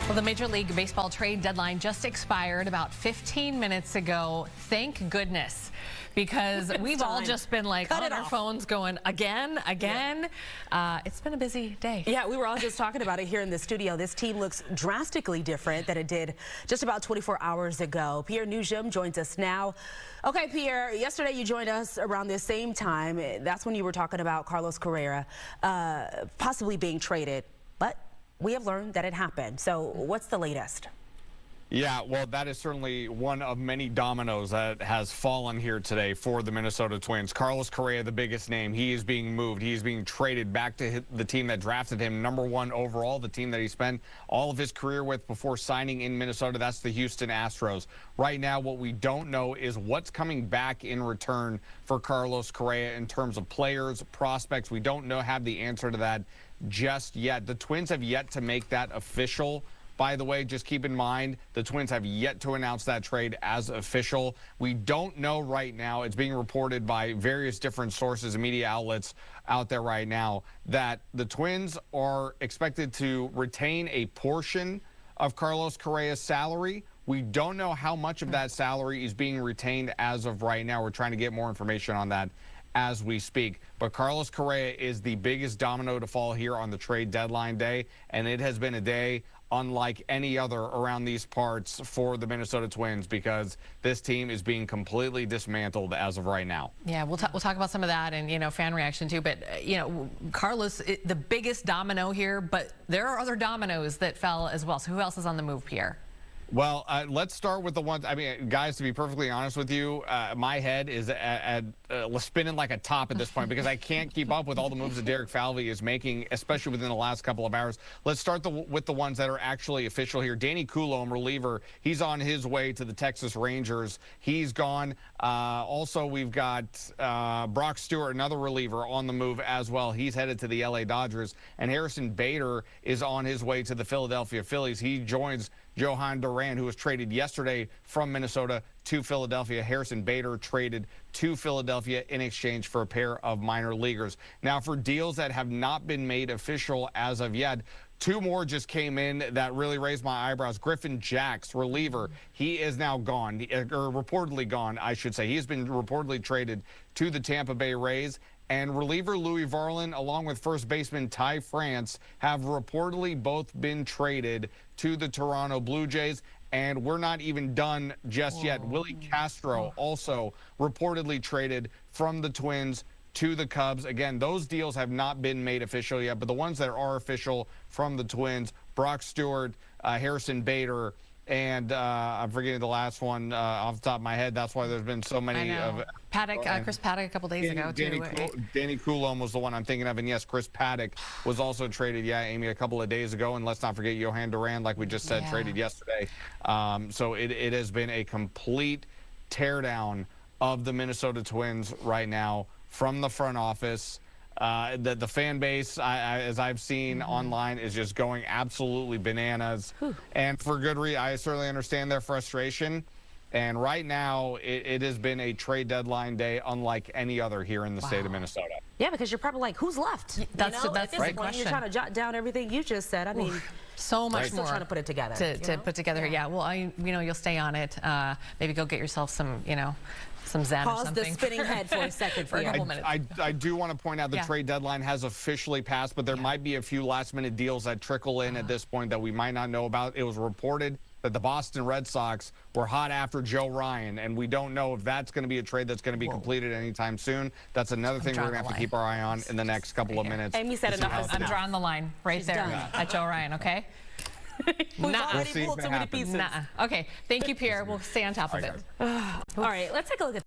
Well, the Major League Baseball trade deadline just expired about 15 minutes ago. Thank goodness, because we've all just been like on our phones going again. It's been a busy day. Yeah, we were all just talking about it here in the studio. This team looks drastically different than it did just about 24 hours ago. Pierre Noujaim joins us now. Okay, Pierre, yesterday you joined us around the same time. That's when you were talking about Carlos Correa possibly being traded, but we have learned that it happened. So what's the latest? Yeah, well, that is certainly one of many dominoes that has fallen here today for the Minnesota Twins. Carlos Correa, the biggest name, he is being moved. He is being traded back to the team that drafted him #1 overall, the team that he spent all of his career with before signing in Minnesota. That's the Houston Astros. Right now, what we don't know is what's coming back in return for Carlos Correa in terms of players, prospects. We don't have the answer to that just yet. The Twins have yet to make that official. By the way, just keep in mind, the Twins have yet to announce that trade as official. We don't know right now. It's being reported by various different sources and media outlets out there right now that the Twins are expected to retain a portion of Carlos Correa's salary. We don't know how much of that salary is being retained as of right now. We're trying to get more information on that as we speak. But Carlos Correa is the biggest domino to fall here on the trade deadline day, and it has been a day unlike any other around these parts for the Minnesota Twins, because this team is being completely dismantled as of right now. Yeah, we'll talk about some of that and, fan reaction too. But, Carlos, the biggest domino here, but there are other dominoes that fell as well. So who else is on the move, Pierre? Well, let's start with the ones. I mean, guys, to be perfectly honest with you, my head is spinning like a top at this point because I can't keep up with all the moves that Derek Falvey is making, especially within the last couple of hours. Let's start with the ones that are actually official here. Danny Coulombe, reliever, he's on his way to the Texas Rangers. He's gone. Also, we've got Brock Stewart, another reliever, on the move as well. He's headed to the LA Dodgers. And Harrison Bader is on his way to the Philadelphia Phillies. He joins Johan Duran, who was traded yesterday from Minnesota to Philadelphia. Harrison Bader traded to Philadelphia in exchange for a pair of minor leaguers. Now, for deals that have not been made official as of yet, two more just came in that really raised my eyebrows. Griffin Jax, reliever, he is now gone, or reportedly gone, I should say. He has been reportedly traded to the Tampa Bay Rays. And reliever Louis Varland, along with first baseman Ty France, have reportedly both been traded to the Toronto Blue Jays. And we're not even done just yet. Willie Castro also reportedly traded from the Twins to the Cubs. Again, those deals have not been made official yet, but the ones that are official from the Twins, Brock Stewart, Harrison Bader, and I'm forgetting the last one off the top of my head. That's why there's been so many of Paddock, Chris Paddock a couple days ago too. Danny Coulombe was the one I'm thinking of, and yes, Chris Paddock was also traded. Yeah, Amy, a couple of days ago, and let's not forget Johan Duran, like we just said, traded yesterday. So it has been a complete teardown of the Minnesota Twins right now from the front office. The fan base, as I've seen online, is just going absolutely bananas. And for good reason. I certainly understand their frustration. And right now, it has been a trade deadline day unlike any other here in the state of Minnesota. Yeah, because you're probably like, who's left? That's the question. question. You're trying to jot down everthing you just said. I mean, so much more. Still trying to put it together. To put together, yeah. Well, you'll stay on it. Maybe go get yourself some, some Zen or something. Pause the spinning head for a second. For a couple minutes. I do want to point out the trade deadline has officially passed, but there might be a few last-minute deals that trickle in at this point that we might not know about. It was reported that the Boston Red Sox were hot after Joe Ryan, and we don't know if that's going to be a trade that's going to be completed anytime soon. That's another thing we're going to have to keep our eye on in the next couple of minutes. Amy said enough. I'm drawing the line right there at Joe Ryan, okay? We've already pulled too many pieces. Okay, thank you, Pierre. We'll stay on top of it. All right, let's take a look at